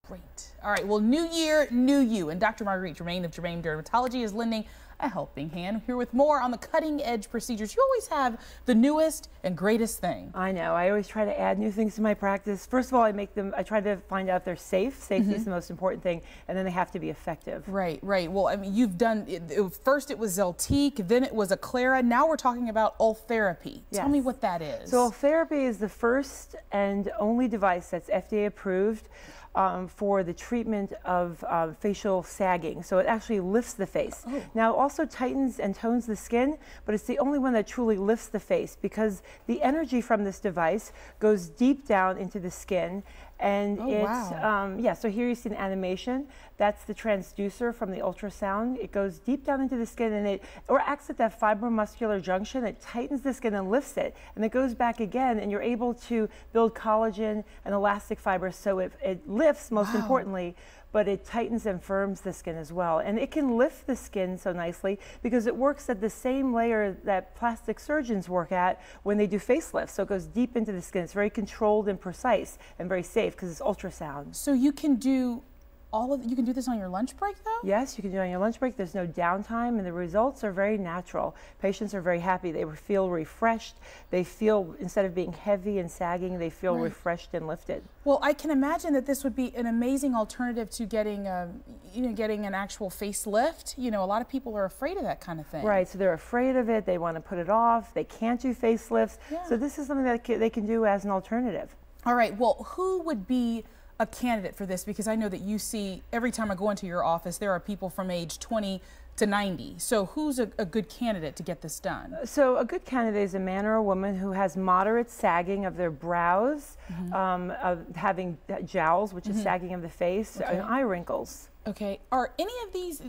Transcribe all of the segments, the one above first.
Great. All right, well, new year, new you. And Dr. Marguerite Germain of Germain Dermatology is lending a helping hand here with more on the cutting edge procedures. You always have the newest and greatest thing. I know. I always try to add new things to my practice. First of all, I try to find out if they're safe. Safety is the most important thing, and then they have to be effective. Right, right. Well, I mean, you've done, first it was Zeltique, then it was Aclara. Now we're talking about Ultherapy. Yes. Tell me what that is. So Ultherapy is the first and only device that's FDA approved for the treatment of facial sagging. So it actually lifts the face. Oh. Now it also tightens and tones the skin, but it's the only one that truly lifts the face because the energy from this device goes deep down into the skin. And wow. so here you see an animation. That's the transducer from the ultrasound. It goes deep down into the skin and it acts at that fibromuscular junction. It tightens the skin and lifts it. And it goes back again and you're able to build collagen and elastic fibers so it lifts most importantly, but it tightens and firms the skin as well. And it can lift the skin so nicely because it works at the same layer that plastic surgeons work at when they do facelifts. So it goes deep into the skin. It's very controlled and precise and very safe because it's ultrasound. So you can do you can do this on your lunch break though? Yes, you can do it on your lunch break. There's no downtime and the results are very natural. Patients are very happy. They feel refreshed. They feel, instead of being heavy and sagging, they feel refreshed and lifted. Well, I can imagine that this would be an amazing alternative to getting, getting an actual facelift. You know, a lot of people are afraid of that kind of thing. Right, so they're afraid of it. They want to put it off. They can't do facelifts. Yeah. So this is something that they can do as an alternative. All right, well, who would be a candidate for this? Because I know that you see, every time I go into your office, there are people from age 20 to 90. So who's a good candidate to get this done? So a good candidate is a man or a woman who has moderate sagging of their brows, of having jowls, which is sagging of the face, and eye wrinkles. Okay. Are any of these,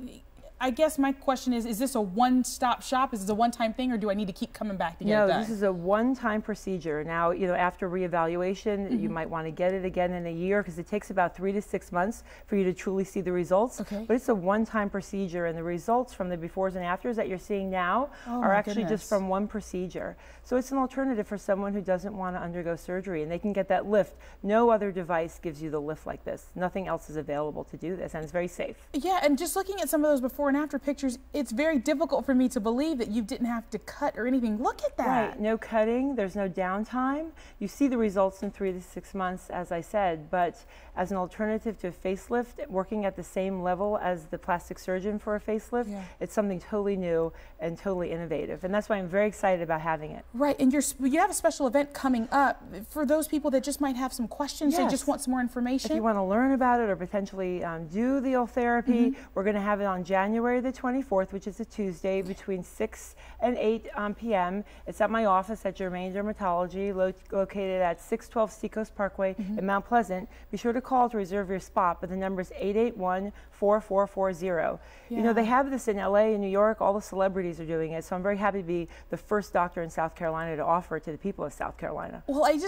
I guess my question is this a one-stop shop? Is this a one-time thing, or do I need to keep coming back to get it done? No, this is a one-time procedure. Now, you know, after reevaluation, you might want to get it again in a year because it takes about 3 to 6 months for you to truly see the results. Okay. But it's a one-time procedure, and the results from the befores and afters that you're seeing now are actually just from one procedure. So it's an alternative for someone who doesn't want to undergo surgery, and they can get that lift. No other device gives you the lift like this. Nothing else is available to do this, and it's very safe. Yeah, and just looking at some of those before and after pictures, it's very difficult for me to believe that you didn't have to cut or anything. Look at that. Right, no cutting, there's no downtime. You see the results in 3 to 6 months, as I said, but as an alternative to a facelift, working at the same level as the plastic surgeon for a facelift, it's something totally new and totally innovative. And that's why I'm very excited about having it. Right, and you have a special event coming up for those people that just might have some questions, they just want some more information. If you want to learn about it or potentially do the Ultherapy, we're going to have it on January the 24th, which is a Tuesday, between 6 and 8 p.m. It's at my office at Germain Dermatology, located at 612 Seacoast Parkway in Mount Pleasant. Be sure to call to reserve your spot, but the number is 881-4440. You know, they have this in LA and New York. All the celebrities are doing it, so I'm very happy to be the first doctor in South Carolina to offer it to the people of South Carolina. Well, I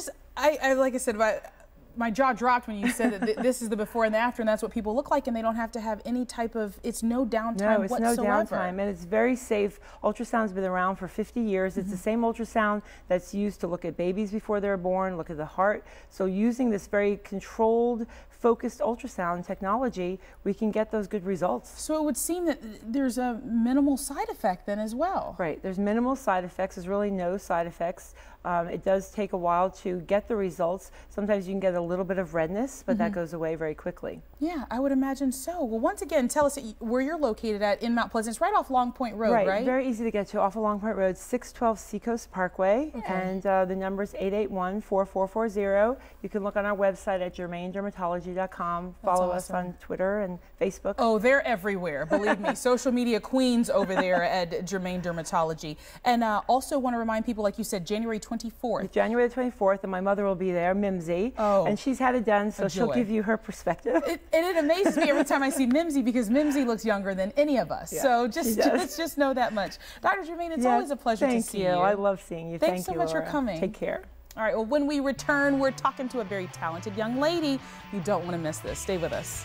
like I said, my jaw dropped when you said that this is the before and the after, and that's what people look like, and they don't have to have any type of, it's no downtime whatsoever. No, it's no downtime, and it's very safe. Ultrasound's been around for 50 years. It's the same ultrasound that's used to look at babies before they're born, look at the heart. So using this very controlled, focused ultrasound technology, we can get those good results. So it would seem that there's a minimal side effect then as well. Right, there's minimal side effects. There's really no side effects. It does take a while to get the results. Sometimes you can get a little bit of redness, but that goes away very quickly. Yeah, I would imagine so. Well, once again, tell us where you're located at in Mount Pleasant. It's right off Long Point Road, right? Very easy to get to, off of Long Point Road, 612 Seacoast Parkway, and the number is 881-4440. You can look on our website at germaindermatology.com. Follow us on Twitter and Facebook. Oh, they're everywhere, believe me. Social media queens over there at Germain Dermatology. And also want to remind people, like you said, January 24th. January the 24th, and my mother will be there, Mimsy. And she's had it done, so she'll give you her perspective. It amazes me every time I see Mimsy, because Mimsy looks younger than any of us. So let's just know that much. Dr. Germain, it's always a pleasure to see you. I love seeing you. Thanks so much for coming. Take care. All right, well, when we return, we're talking to a very talented young lady. You don't want to miss this. Stay with us.